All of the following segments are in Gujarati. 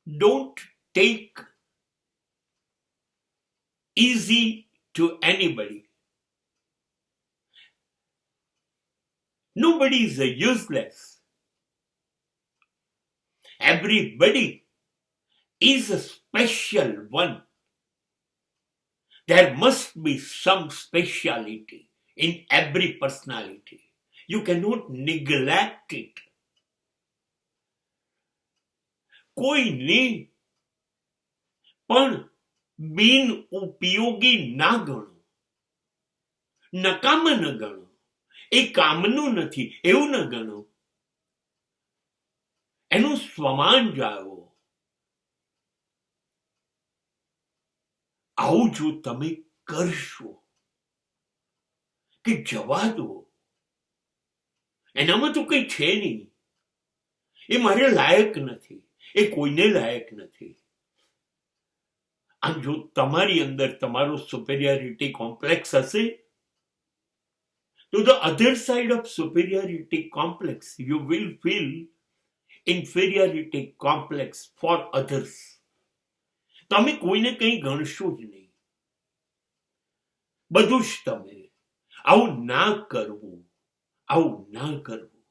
don't take easy to anybody. Nobody is useless. Everybody is a special one. There must be some speciality in every personality. You cannot neglect it. કોઈને પણ બિન ઉપયોગી ના ગણો, નકામા ન ગણો, એ કામનું નથી એવું ન ગણો, એનું સ્વમાન જાળવો. આવું જો તમે કરશો કે જવા દો, એનામાં તો કઈ છે નહીં, એ મારે લાયક નથી, એ કોઈને લાયક નથી. આમ જો તમારી અંદર તમારો સુપેરિયોરિટી કોમ્પ્લેક્સ હશે, તો the other side of superiority complex, you will feel inferiority complex for others. તમે કોઈને કંઈ ગણશો જ નહીં, બધું જ તમે. આવું ના કરવું, આવું ના કરવું.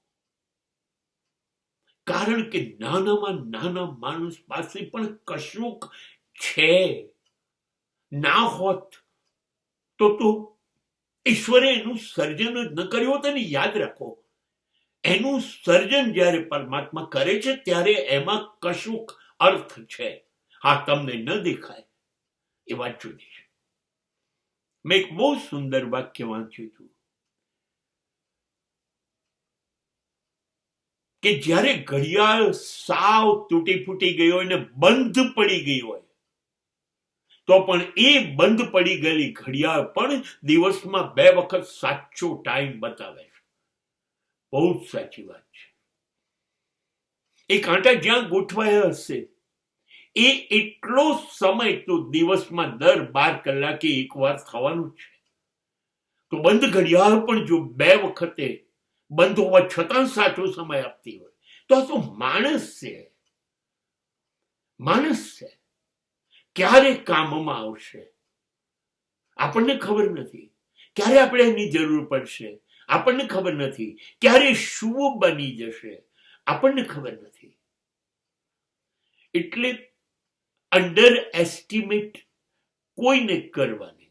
કારણ કે નાનામાં નાના માણસ પાસે પણ કશુંક છે. ના હોત તો ઈશ્વરે એનું સર્જન જ ન કર્યું હોત. અને યાદ રાખો, એનું સર્જન જ્યારે પરમાત્મા કરે છે ત્યારે એમાં કશુંક અર્થ છે. હા, તમને ન દેખાય એ વાત જુદી છે. મેં એક બહુ સુંદર વાક્ય વાંચ્યું હતું કે જ્યારે ઘડિયાળ સાવ તૂટી ફૂટી ગઈ હોય ને બંધ પડી ગઈ હોય, તો પણ એ બંધ પડી ગયેલી ઘડિયાળ પણ દિવસમાં 2 વખત સાચો ટાઈમ બતાવે છે. બહુ જ સાચી વાત છે. એ કાંટા જ્યાં ગોઠવાયા હશે એ એટલો સમય તો દિવસમાં દર 12 કલાકે એકવાર થવાનું છે. તો બંધ ઘડિયાળ પણ જો 2 વખતે બંધ હોવા છતાં સાચો સમય આપતી હોય, તો આ તો માણસ છે. માણસ છે. ક્યારે કામમાં આવશે આપણને ખબર નથી, ક્યારે આપણે એની જરૂર પડશે આપણને ખબર નથી, ક્યારે શું બની જશે આપણને ખબર નથી. એટલે અંડર એસ્ટિમેટ કોઈને કરવાની